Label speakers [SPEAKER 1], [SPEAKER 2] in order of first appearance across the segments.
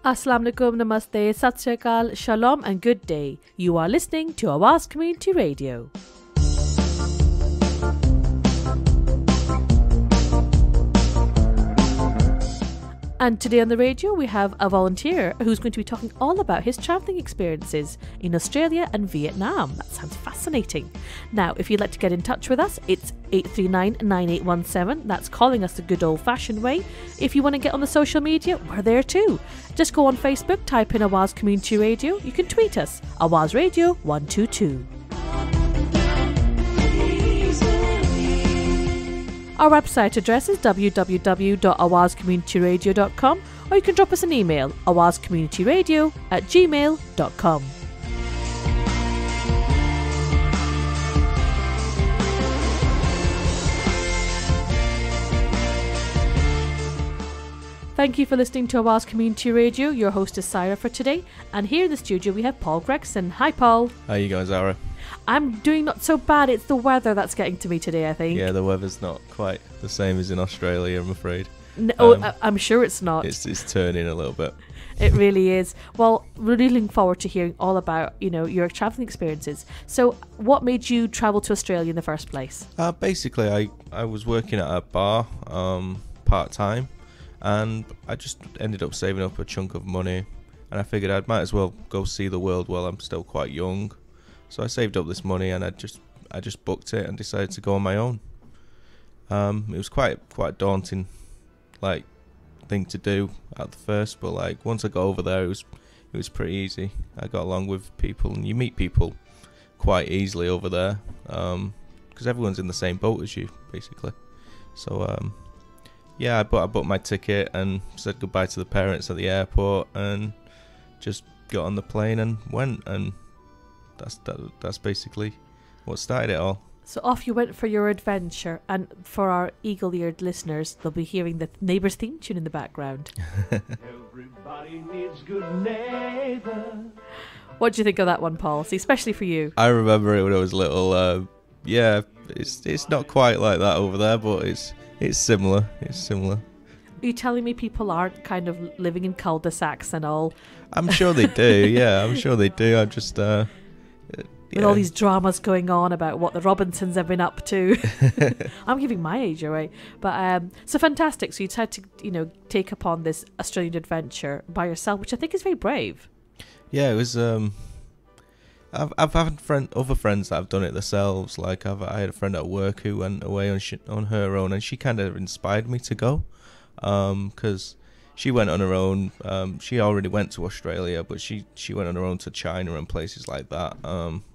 [SPEAKER 1] Assalamu alaikum, namaste, sat sri akal, shalom and good day. You are listening to Awaz Community Radio. And today on the radio we have a volunteer who's going to be talking all about his travelling experiences in Australia and Vietnam. That sounds fascinating. Now, if you'd like to get in touch with us, it's 839-9817. That's calling us the good old-fashioned way. If you want to get on the social media, we're there too. Just go on Facebook, type in Awaz Community Radio. You can tweet us, Awaz Radio 122. Our website address is www.awazcommunityradio.com, or you can drop us an email, awazcommunityradio@gmail.com. Thank you for listening to Awaz Community Radio. Your host is Saira for today, and here in the studio we have Paul Gregson. Hi Paul.
[SPEAKER 2] How you going, Zara?
[SPEAKER 1] I'm doing not so bad. It's the weather that's getting to me today, I think.
[SPEAKER 2] Yeah, the weather's not quite the same as in Australia, I'm afraid.
[SPEAKER 1] No, I'm sure it's not.
[SPEAKER 2] It's turning a little bit.
[SPEAKER 1] It really is. Well, we're really looking forward to hearing all about, your travelling experiences. So what made you travel to Australia in the first place?
[SPEAKER 2] Basically, I was working at a bar part-time, and I just ended up saving up a chunk of money, and I figured I might as well go see the world while I'm still quite young. So I saved up this money, and I just booked it and decided to go on my own. It was quite daunting, thing to do at the first, but once I got over there, it was pretty easy. I got along with people, and you meet people quite easily over there, because everyone's in the same boat as you, basically. So yeah, I booked my ticket and said goodbye to the parents at the airport, and just got on the plane and went, and that's basically what started it all.
[SPEAKER 1] So off you went for your adventure, and for our eagle-eared listeners, they'll be hearing the Neighbours theme tune in the background.
[SPEAKER 3] Everybody needs good neighbor.
[SPEAKER 1] What do you think of that one, Paul? See, especially for you.
[SPEAKER 2] I remember it when I was little. Yeah, it's not quite like that over there, but it's similar. It's similar.
[SPEAKER 1] Are you telling me people aren't kind of living in cul-de-sacs and all?
[SPEAKER 2] I'm sure they do. Yeah, I'm sure they do. I'm just
[SPEAKER 1] with all these dramas going on about what the Robinsons have been up to. I'm giving my age away. But so fantastic. So you decided to, take upon this Australian adventure by yourself, which I think is very brave.
[SPEAKER 2] Yeah, it was. I've had other friends that have done it themselves. I had a friend at work who went away on her own, and she kind of inspired me to go, because she went on her own. She already went to Australia, but she went on her own to China and places like that,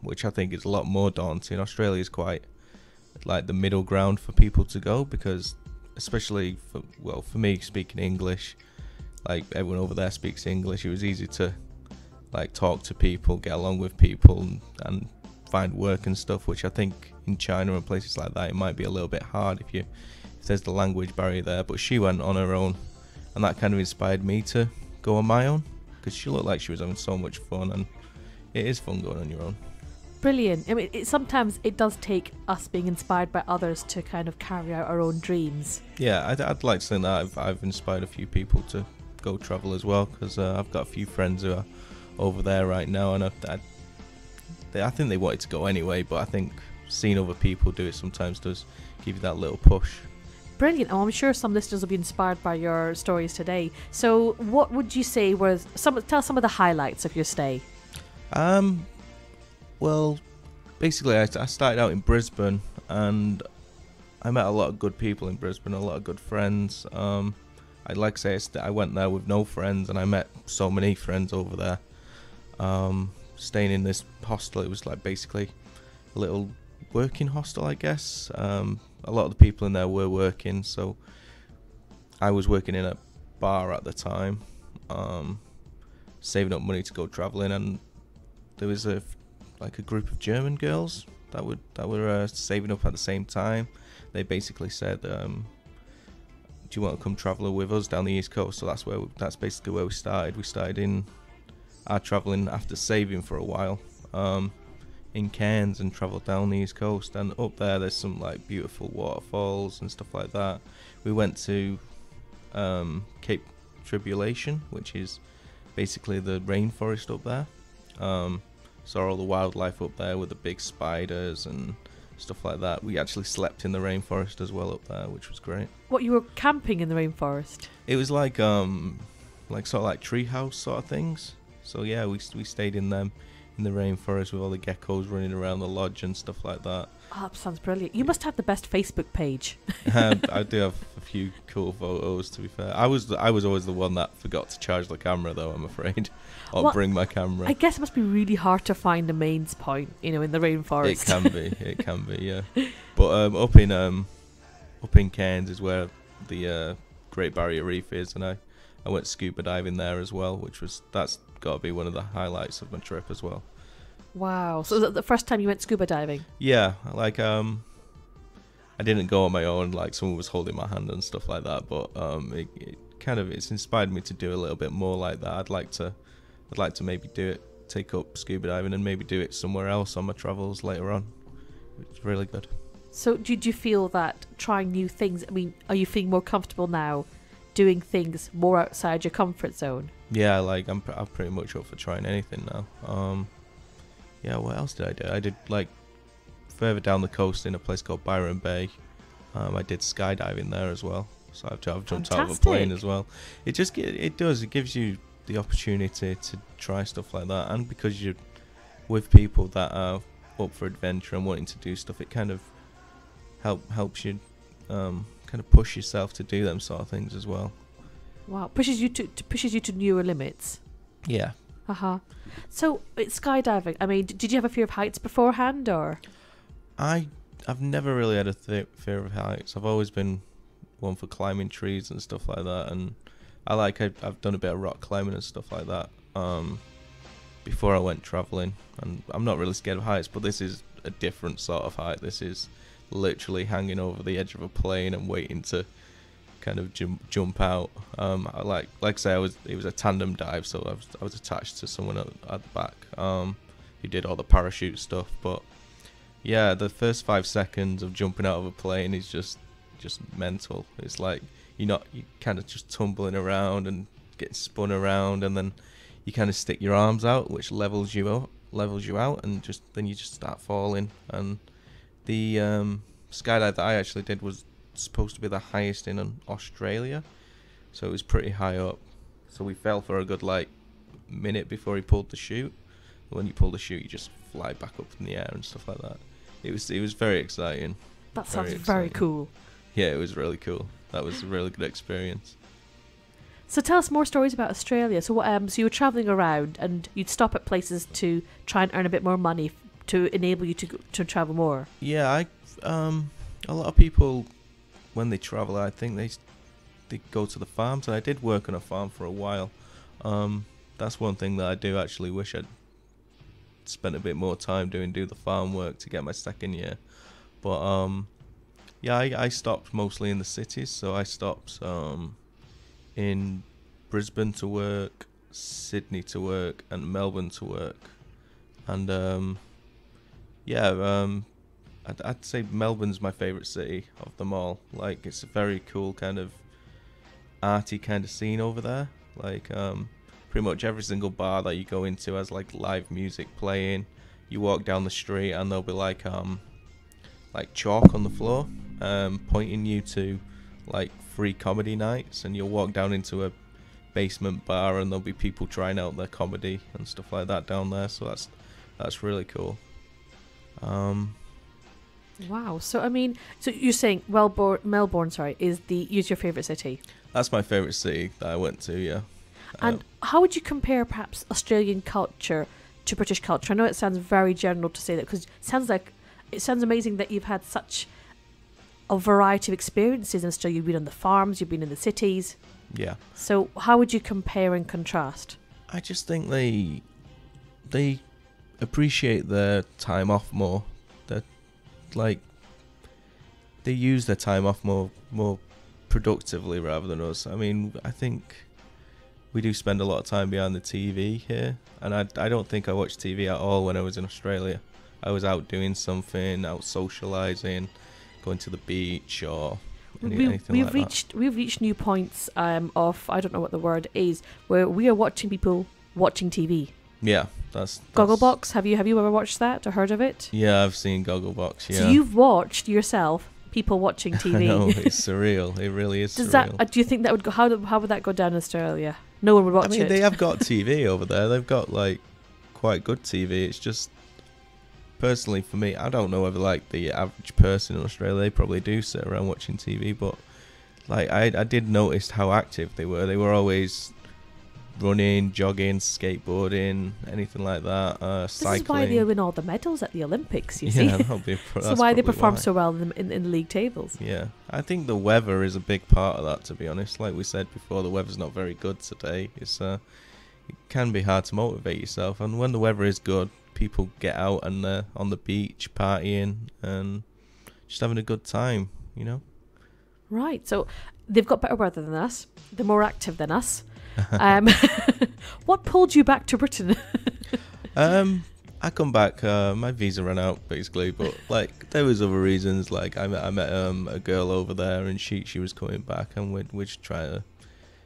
[SPEAKER 2] which I think is a lot more daunting. Australia is quite the middle ground for people to go, because especially for me speaking English, everyone over there speaks English. It was easy to talk to people, get along with people, and find work and stuff, which I think in China and places like that it might be a little bit hard if there's the language barrier there. But she went on her own, and that kind of inspired me to go on my own, because she looked like she was having so much fun, and it is fun going on your own.
[SPEAKER 1] Brilliant. I mean, sometimes it does take us being inspired by others to kind of carry out our own dreams.
[SPEAKER 2] Yeah, I'd like to think that I've inspired a few people to go travel as well, because I've got a few friends who are over there right now, and I think they wanted to go anyway, but I think seeing other people do it sometimes does give you that little push.
[SPEAKER 1] Brilliant. Oh, I'm sure some listeners will be inspired by your stories today. So what would you say tell some of the highlights of your stay?
[SPEAKER 2] Well, basically I started out in Brisbane, and I met a lot of good people in Brisbane, a lot of good friends. I'd like to say I went there with no friends, and I met so many friends over there. Staying in this hostel, it was basically a little working hostel, I guess. A lot of the people in there were working, so I was working in a bar at the time, saving up money to go travelling, and there was a group of German girls that were saving up at the same time. They basically said, do you want to come travel with us down the East Coast? So that's basically where we started. We started in our travelling after saving for a while, in Cairns, and travelled down the East Coast, and up there's some beautiful waterfalls and stuff like that. We went to Cape Tribulation, which is basically the rainforest up there. Saw all the wildlife up there with the big spiders and stuff like that. We actually slept in the rainforest as well up there, which was great.
[SPEAKER 1] What, you were camping in the rainforest?
[SPEAKER 2] It was like sort of like treehouse sort of things. So yeah, we stayed in them in the rainforest with all the geckos running around the lodge and stuff like that.
[SPEAKER 1] Oh, that sounds brilliant. You must have the best Facebook page.
[SPEAKER 2] I do have a few cool photos, to be fair. I was always the one that forgot to charge the camera, though, I'm afraid. Or
[SPEAKER 1] Well,
[SPEAKER 2] bring my camera.
[SPEAKER 1] I guess it must be really hard to find a mains point, you know, in the rainforest.
[SPEAKER 2] It can be, yeah. But up in Cairns is where the Great Barrier Reef is, and I went scuba diving there as well, that's got to be one of the highlights of my trip as well.
[SPEAKER 1] Wow. So was that the first time you went scuba diving?
[SPEAKER 2] Yeah, like I didn't go on my own, like someone was holding my hand and stuff like that, but it's inspired me to do a little bit more like that. I'd like to maybe take up scuba diving and maybe do it somewhere else on my travels later on. It's really good.
[SPEAKER 1] So do you feel that trying new things, I mean, are you feeling more comfortable now doing things more outside your comfort zone?
[SPEAKER 2] Yeah, like I'm pretty much up for trying anything now. Yeah, what else did I do? I did like further down the coast in a place called Byron Bay. I did skydiving there as well. So I've jumped out of a plane as well. It gives you the opportunity to try stuff like that, and because you're with people that are up for adventure and wanting to do stuff, it kind of helps you kind of push yourself to do them sort of things as well.
[SPEAKER 1] Wow, pushes you to newer limits.
[SPEAKER 2] Yeah.
[SPEAKER 1] So it's skydiving. I mean, did you have a fear of heights beforehand, or?
[SPEAKER 2] I've never really had a fear of heights. I've always been one for climbing trees and stuff like that, and I've done a bit of rock climbing and stuff like that before I went travelling, and I'm not really scared of heights, but this is a different sort of height. This is literally hanging over the edge of a plane and waiting to kind of jump out. Like I say, it was a tandem dive, so I was attached to someone at the back who did all the parachute stuff. But yeah, the first 5 seconds of jumping out of a plane is just mental. It's like you kind of just tumbling around and getting spun around, and then you kind of stick your arms out, which levels you out, and then you just start falling. And the skydive that I actually did was supposed to be the highest in Australia, so it was pretty high up. So we fell for a good minute before he pulled the chute. When you pull the chute, you just fly back up in the air and stuff like that. It was very exciting.
[SPEAKER 1] That sounds very cool.
[SPEAKER 2] Yeah, it was really cool. That was a really good experience.
[SPEAKER 1] So tell us more stories about Australia. So so you were travelling around and you'd stop at places to try and earn a bit more money to enable you to travel more.
[SPEAKER 2] Yeah, a lot of people, when they travel, I think they go to the farms, and I did work on a farm for a while. That's one thing that I do actually wish I'd spent a bit more time do the farm work to get my second year. But yeah, I stopped mostly in the cities, so I stopped in Brisbane to work, Sydney to work, and Melbourne to work. And I'd say Melbourne's my favourite city of them all. Like, it's a very cool kind of arty kind of scene over there. Like, pretty much every single bar that you go into has like live music playing. You walk down the street and there'll be like chalk on the floor, pointing you to like free comedy nights, and you'll walk down into a basement bar and there'll be people trying out their comedy and stuff like that down there. So that's really cool.
[SPEAKER 1] Wow. So I mean, so you're saying Melbourne, is your favourite city?
[SPEAKER 2] That's my favourite city that I went to, yeah.
[SPEAKER 1] And how would you compare perhaps Australian culture to British culture? I know it sounds very general to say that, because it sounds amazing that you've had such a variety of experiences in Australia. You've been on the farms, you've been in the cities.
[SPEAKER 2] Yeah.
[SPEAKER 1] So how would you compare and contrast?
[SPEAKER 2] I just think they appreciate their time off more. They use their time off more productively rather than us. I mean, I think we do spend a lot of time behind the TV here, and I don't think I watched TV at all when I was in Australia. I was out doing something, out socialising, going to the beach, or anything
[SPEAKER 1] we've
[SPEAKER 2] like
[SPEAKER 1] reached new points of, I don't know what the word is, where we are watching people watching TV.
[SPEAKER 2] Yeah, that's
[SPEAKER 1] Gogglebox. Have you ever watched that or heard of it?
[SPEAKER 2] Yeah, I've seen Gogglebox. Yeah.
[SPEAKER 1] So you've watched yourself people watching TV.
[SPEAKER 2] I know, it's surreal. It really is surreal.
[SPEAKER 1] Do you think that would go? How would that go down in Australia? No one would watch it.
[SPEAKER 2] They have got TV over there. They've got like quite good TV. It's just personally for me, I don't know whether like the average person in Australia, they probably do sit around watching TV, but like I did notice how active they were. They were always running, jogging, skateboarding, anything like that. Cycling.
[SPEAKER 1] This is why they win all the medals at the Olympics. You see,
[SPEAKER 2] yeah, that's
[SPEAKER 1] why they perform so well in the league tables.
[SPEAKER 2] Yeah, I think the weather is a big part of that. To be honest, like we said before, the weather's not very good today. It can be hard to motivate yourself, and when the weather is good, people get out and on the beach partying and just having a good time, you know.
[SPEAKER 1] Right, so they've got better weather than us. They're more active than us. What pulled you back to Britain?
[SPEAKER 2] I come back. My visa ran out basically, but like there was other reasons. Like I met a girl over there, and she was coming back, and we're just trying to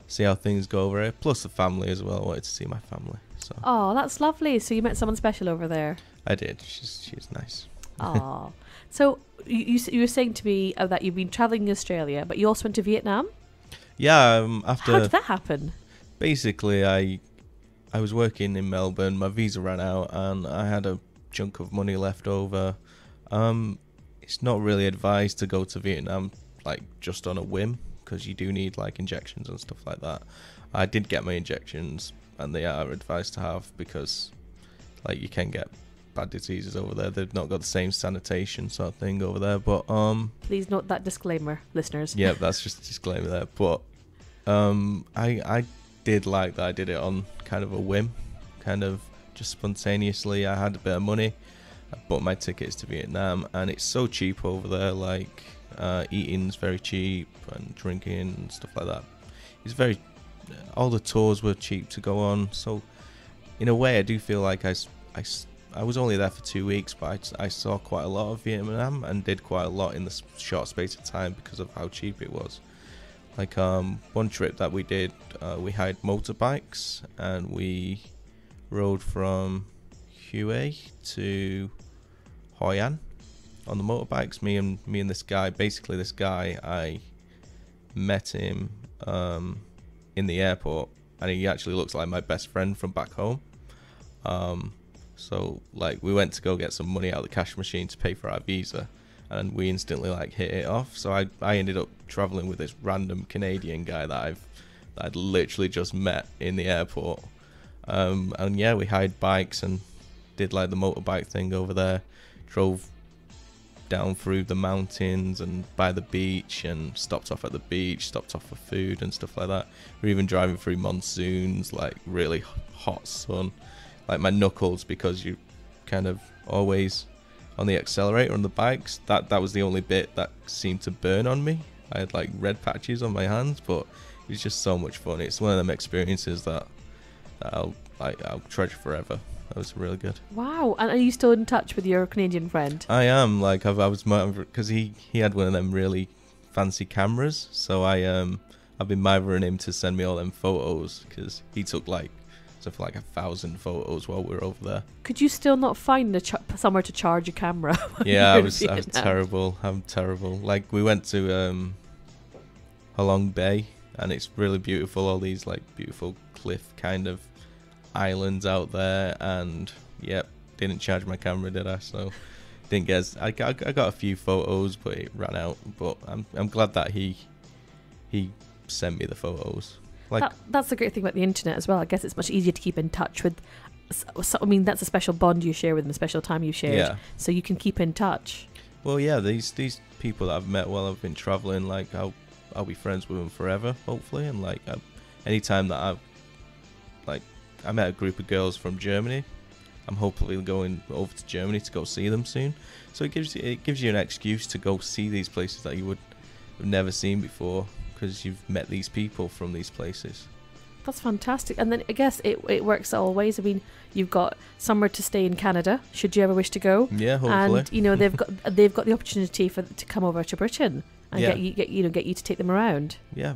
[SPEAKER 2] see how things go over here. Plus the family as well. I wanted to see my family. So.
[SPEAKER 1] Oh, that's lovely. So you met someone special over there.
[SPEAKER 2] I did. She's nice.
[SPEAKER 1] Oh, so you were saying to me that you've been traveling in Australia, but you also went to Vietnam.
[SPEAKER 2] Yeah.
[SPEAKER 1] How did that happen?
[SPEAKER 2] Basically, I was working in Melbourne. My visa ran out, and I had a chunk of money left over. It's not really advised to go to Vietnam like just on a whim, because you do need like injections and stuff like that. I did get my injections, and they are advised to have, because like you can get bad diseases over there. They've not got the same sanitation sort of thing over there. But
[SPEAKER 1] please note that disclaimer, listeners.
[SPEAKER 2] Yeah, that's just a disclaimer there. But I did like that I did it on kind of a whim, kind of just spontaneously. I had a bit of money, I bought my tickets to Vietnam, and it's so cheap over there. Like eating's very cheap, and drinking and stuff like that. It's very, all the tours were cheap to go on. So in a way, I do feel like I was only there for 2 weeks, but I saw quite a lot of Vietnam and did quite a lot in the short space of time because of how cheap it was. Like one trip that we did, we hired motorbikes and we rode from Hue to Hoi An on the motorbikes. Me and this guy. Basically, this guy, I met him in the airport, and he actually looks like my best friend from back home. So like we went to go get some money out of the cash machine to pay for our visa, and we instantly like hit it off. So I ended up traveling with this random Canadian guy that I'd literally just met in the airport. And yeah, we hired bikes and did like the motorbike thing over there, drove down through the mountains and by the beach, and stopped off at the beach, stopped off for food and stuff like that. We were even driving through monsoons, like really hot sun, like my knuckles, because you kind of always on the accelerator on the bikes, that was the only bit that seemed to burn on me. I had like red patches on my hands, but it was just so much fun. It's one of them experiences that I'll treasure forever. That was really good. Wow.
[SPEAKER 1] And are you still in touch with your Canadian friend?
[SPEAKER 2] I am. Like I was, because he had one of them really fancy cameras, so I've been mithering him to send me all them photos, because he took like something like 1,000 photos while we were over there.
[SPEAKER 1] Could you still not find somewhere to charge a camera?
[SPEAKER 2] Yeah, I was terrible. I'm terrible. Like we went to Halong Bay, and it's really beautiful. All these like beautiful cliff kind of islands out there, and yep, didn't charge my camera, did I? So didn't get. I got a few photos, but it ran out. But I'm glad that he sent me the photos. Like
[SPEAKER 1] that's the great thing about the internet as well. I guess it's much easier to keep in touch with. So, I mean, that's a special bond you share with them, a special time you shared.
[SPEAKER 2] Yeah.
[SPEAKER 1] So you can keep in touch.
[SPEAKER 2] Well, yeah, these people that I've met while I've been traveling, like I'll be friends with them forever, hopefully. And like anytime that I met a group of girls from Germany, I'm hopefully going over to Germany to go see them soon. So it gives you an excuse to go see these places that you would have never seen before, because you've met these people from these places.
[SPEAKER 1] That's fantastic. And then I guess it works all ways. I mean, you've got somewhere to stay in Canada, should you ever wish to go.
[SPEAKER 2] Yeah, hopefully.
[SPEAKER 1] And you know they've got the opportunity to come over to Britain and
[SPEAKER 2] Yeah.
[SPEAKER 1] get you to take them around.
[SPEAKER 2] Yeah.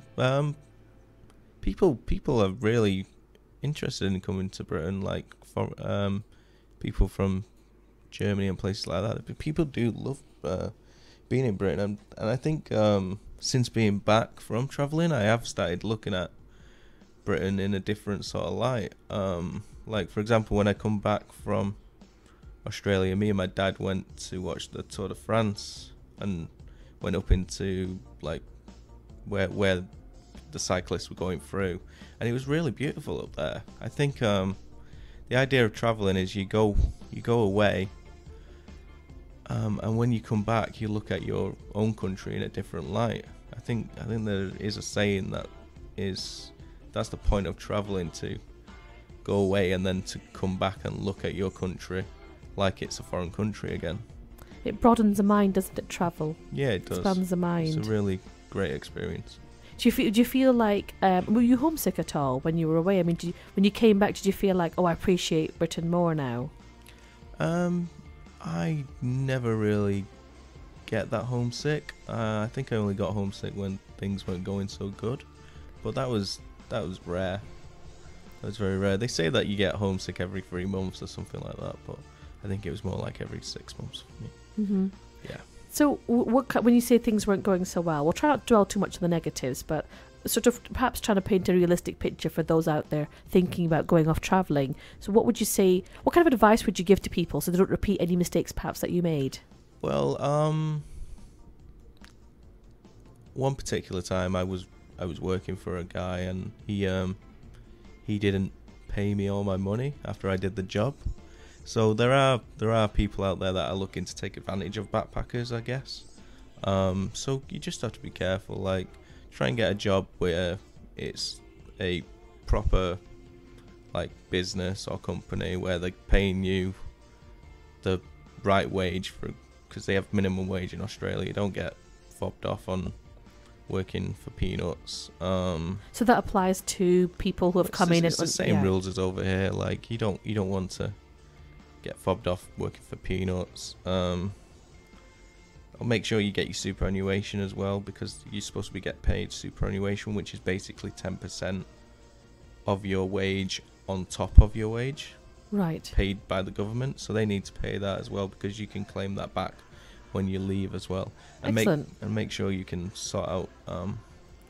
[SPEAKER 2] People are really interested in coming to Britain, like from people from Germany and places like that. But people do love being in Britain, and I think since being back from travelling, I have started looking at Britain in a different sort of light. Like for example, when I come back from Australia, me and my dad went to watch the Tour de France and went up into like where the cyclists were going through, and it was really beautiful up there. I think the idea of travelling is you go away, and when you come back, you look at your own country in a different light. I think there is a saying that's the point of travelling, to go away and then to come back and look at your country like it's a foreign country again.
[SPEAKER 1] It broadens the mind, doesn't it? Travel.
[SPEAKER 2] Yeah, it does.
[SPEAKER 1] Expands the mind.
[SPEAKER 2] It's a really great experience.
[SPEAKER 1] Do you feel like were you homesick at all when you were away? I mean, when you came back, did you feel like, oh, I appreciate Britain more now?
[SPEAKER 2] I never really get that homesick. I think I only got homesick when things weren't going so good, but that was rare. That was very rare. They say that you get homesick every 3 months or something like that, but I think it was more like every 6 months for me.
[SPEAKER 1] Mm-hmm.
[SPEAKER 2] Yeah.
[SPEAKER 1] So when you say things weren't going so well, we'll try not to dwell too much on the negatives, but sort of perhaps trying to paint a realistic picture for those out there thinking about going off travelling. So what would you say, what kind of advice would you give to people so they don't repeat any mistakes perhaps that you made?
[SPEAKER 2] Well, one particular time I was working for a guy, and he didn't pay me all my money after I did the job. So there are people out there that are looking to take advantage of backpackers, I guess. So you just have to be careful. Like, try and get a job where it's a proper like business or company where they're paying you the right wage because they have minimum wage in Australia. You don't get fobbed off on working for peanuts.
[SPEAKER 1] So that applies to people who have come in.
[SPEAKER 2] It's the same rules as over here. Like you don't want to get fobbed off working for peanuts. I'll make sure you get your superannuation as well, because you're supposed to be get paid superannuation, which is basically 10% of your wage on top of your wage.
[SPEAKER 1] Right.
[SPEAKER 2] Paid by the government, so they need to pay that as well, because you can claim that back when you leave as well. And
[SPEAKER 1] Excellent.
[SPEAKER 2] make sure you can sort out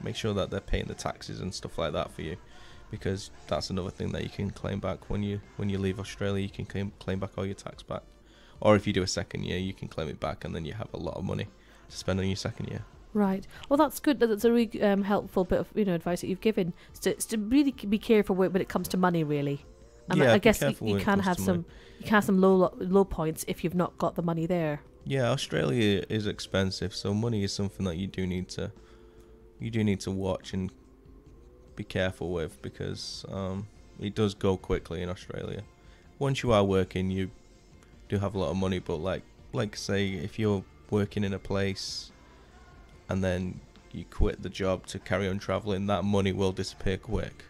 [SPEAKER 2] make sure that they're paying the taxes and stuff like that for you, because that's another thing that you can claim back when you leave Australia. You can claim back all your tax back, or if you do a second year, you can claim it back, and then you have a lot of money to spend on your second year.
[SPEAKER 1] Right. Well, that's good. That's a really helpful bit of advice that you've given. It's to really be careful when it comes to money, really. And
[SPEAKER 2] Yeah,
[SPEAKER 1] I
[SPEAKER 2] be
[SPEAKER 1] guess
[SPEAKER 2] careful
[SPEAKER 1] you
[SPEAKER 2] when it
[SPEAKER 1] can
[SPEAKER 2] comes
[SPEAKER 1] have
[SPEAKER 2] to
[SPEAKER 1] some
[SPEAKER 2] money.
[SPEAKER 1] you can have some low points if you've not got the money there.
[SPEAKER 2] Yeah, Australia is expensive, so money is something that you do need to watch and be careful with, because it does go quickly in Australia. Once you are working, you do have a lot of money, but like say if you're working in a place and then you quit the job to carry on travelling, that money will disappear quick.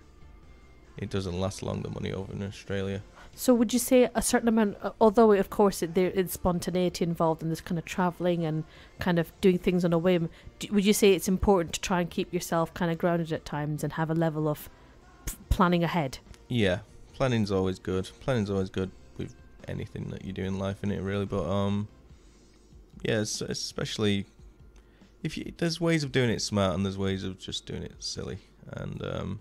[SPEAKER 2] It doesn't last long, the money over in Australia.
[SPEAKER 1] So would you say a certain amount, although of course there is spontaneity involved in this kind of travelling and kind of doing things on a whim, would you say it's important to try and keep yourself kind of grounded at times and have a level of planning ahead?
[SPEAKER 2] Yeah, planning's always good. Planning's always good with anything that you do in life, innit, really. But yeah, especially there's ways of doing it smart and there's ways of just doing it silly. And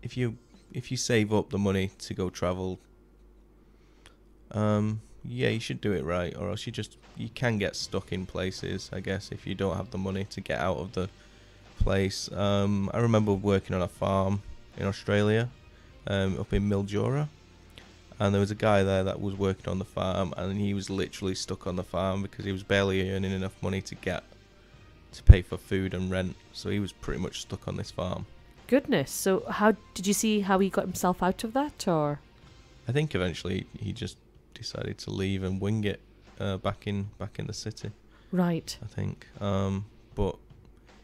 [SPEAKER 2] if you save up the money to go travel, yeah, you should do it right, or else you can get stuck in places, I guess, if you don't have the money to get out of the place. I remember working on a farm in Australia, up in Mildura, and there was a guy there that was working on the farm, and he was literally stuck on the farm because he was barely earning enough money to pay for food and rent, so he was pretty much stuck on this farm.
[SPEAKER 1] Goodness. So how did you see how he got himself out of that, or?
[SPEAKER 2] I think eventually he just decided to leave and wing it back in the city.
[SPEAKER 1] Right.
[SPEAKER 2] I think. But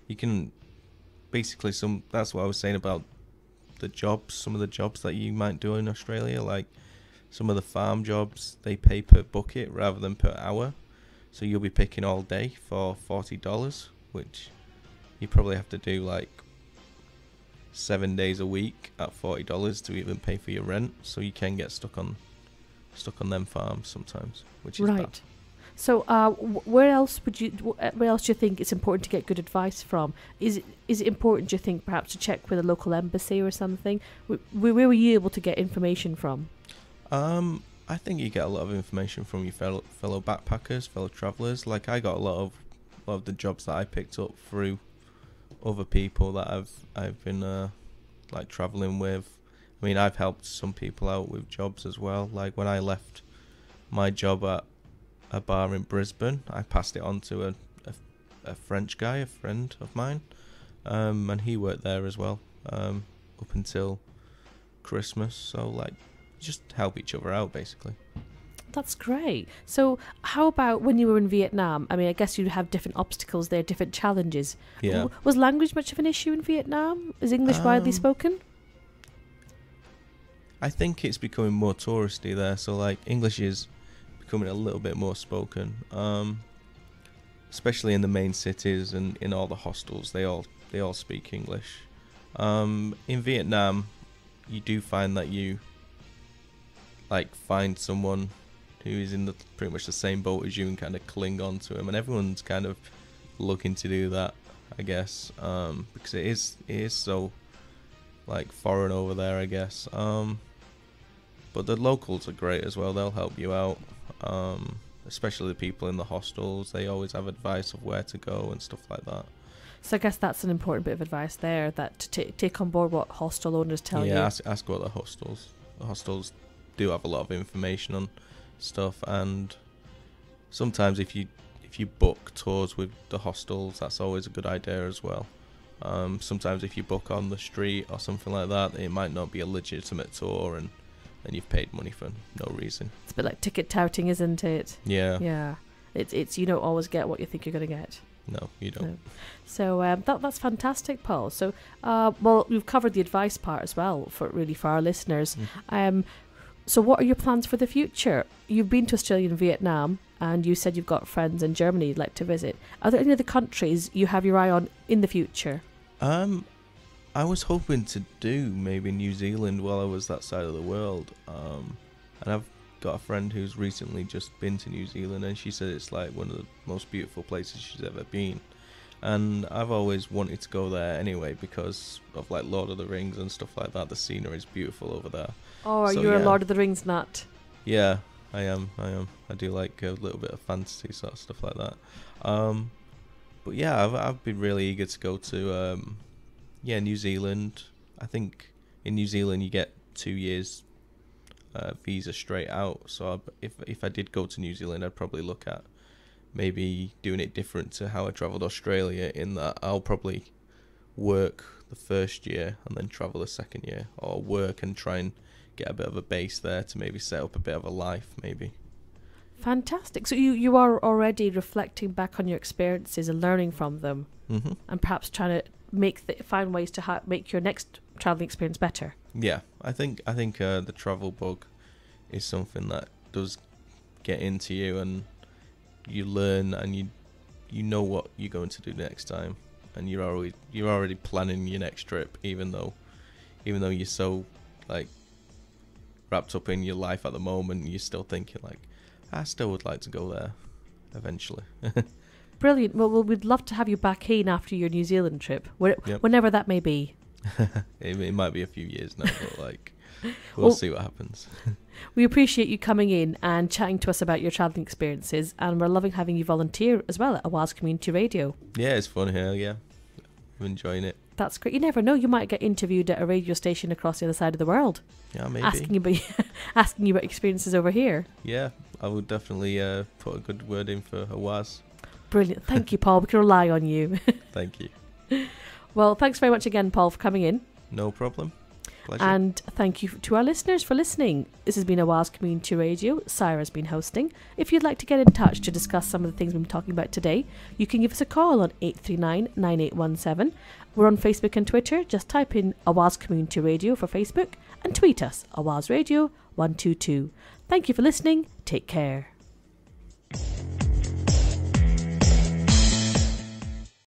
[SPEAKER 2] you can basically that's what I was saying about the jobs, some of the jobs that you might do in Australia, like some of the farm jobs, they pay per bucket rather than per hour. So you'll be picking all day for $40, which you probably have to do like 7 days a week at $40 to even pay for your rent. So you can get stuck on them farms sometimes, which is
[SPEAKER 1] Right.
[SPEAKER 2] bad.
[SPEAKER 1] So, where else do you think it's important to get good advice from? Is it important, do you think, perhaps to check with a local embassy or something? Where were you able to get information from?
[SPEAKER 2] I think you get a lot of information from your fellow backpackers, fellow travellers. Like I got a lot of the jobs that I picked up through other people that I've been like travelling with. I mean, I've helped some people out with jobs as well. Like when I left my job at a bar in Brisbane, I passed it on to a French guy, a friend of mine, and he worked there as well up until Christmas. So like, just help each other out basically.
[SPEAKER 1] That's great. So, how about when you were in Vietnam? I mean, I guess you have different obstacles there, different challenges.
[SPEAKER 2] Yeah.
[SPEAKER 1] Was language much of an issue in Vietnam? Is English widely spoken?
[SPEAKER 2] I think it's becoming more touristy there, so like English is becoming a little bit more spoken, especially in the main cities and in all the hostels. They all speak English. In Vietnam, you do find that you like find someone who is in pretty much the same boat as you and kind of cling on to him, and everyone's kind of looking to do that, I guess, because it is so like foreign over there, I guess. But the locals are great as well. They'll help you out, especially the people in the hostels. They always have advice of where to go and stuff like that.
[SPEAKER 1] So I guess that's an important bit of advice there, that to take on board what hostel owners tell you.
[SPEAKER 2] Yeah, ask what the hostels do have a lot of information on stuff, and sometimes if you book tours with the hostels, that's always a good idea as well. Sometimes if you book on the street or something like that, it might not be a legitimate tour, and you've paid money for no reason.
[SPEAKER 1] It's a bit like ticket touting, isn't it?
[SPEAKER 2] Yeah.
[SPEAKER 1] Yeah. It's you don't always get what you think you're going to get.
[SPEAKER 2] No, you don't.
[SPEAKER 1] No. So that's fantastic, Paul. So well, we've covered the advice part as well for our listeners.
[SPEAKER 2] Mm-hmm.
[SPEAKER 1] So what are your plans for the future? You've been to Australia and Vietnam, and you said you've got friends in Germany you'd like to visit. Are there any other countries you have your eye on in the future?
[SPEAKER 2] I was hoping to do maybe New Zealand while I was that side of the world. And I've got a friend who's recently just been to New Zealand, and she said it's like one of the most beautiful places she's ever been. And I've always wanted to go there anyway because of like Lord of the Rings and stuff like that. The scenery is beautiful over there.
[SPEAKER 1] Oh, are
[SPEAKER 2] So,
[SPEAKER 1] you a
[SPEAKER 2] yeah.
[SPEAKER 1] Lord of the Rings nut?
[SPEAKER 2] Yeah, I am. I do like a little bit of fantasy sort of stuff like that. But yeah, I've been really eager to go to New Zealand. I think in New Zealand you get 2 years visa straight out. So if I did go to New Zealand, I'd probably look at maybe doing it different to how I travelled Australia, in that I'll probably work the first year and then travel the second year, or work and try and get a bit of a base there to maybe set up a bit of a life maybe.
[SPEAKER 1] Fantastic. So you are already reflecting back on your experiences and learning from them,
[SPEAKER 2] Mm-hmm.
[SPEAKER 1] and perhaps trying to find ways to make your next travelling experience better.
[SPEAKER 2] Yeah, I think the travel bug is something that does get into you, and you learn, and you know what you're going to do next time, and you're already planning your next trip, even though you're so like wrapped up in your life at the moment, you're still thinking like, I still would like to go there eventually.
[SPEAKER 1] Brilliant. Well, we'd love to have you back in after your New Zealand trip,
[SPEAKER 2] Yep.
[SPEAKER 1] whenever that may be.
[SPEAKER 2] It might be a few years now, but like we'll see what happens.
[SPEAKER 1] We appreciate you coming in and chatting to us about your travelling experiences, and we're loving having you volunteer as well at Oz Community Radio.
[SPEAKER 2] Yeah, it's fun here. Yeah, I'm enjoying it.
[SPEAKER 1] That's great. You never know, you might get interviewed at a radio station across the other side of the world,
[SPEAKER 2] Yeah, maybe.
[SPEAKER 1] asking you about experiences over here.
[SPEAKER 2] Yeah, I would definitely put a good word in for Awaz.
[SPEAKER 1] Brilliant. Thank you, Paul. We can rely on you.
[SPEAKER 2] Thank you.
[SPEAKER 1] Well, thanks very much again, Paul, for coming in.
[SPEAKER 2] No problem. Pleasure.
[SPEAKER 1] And thank you to our listeners for listening. This has been Awaz Community Radio. Saira's been hosting. If you'd like to get in touch to discuss some of the things we've been talking about today, you can give us a call on 839 9817. We're on Facebook and Twitter. Just type in Awaz Community Radio for Facebook and tweet us, Awaz Radio 122. Thank you for listening. Take care.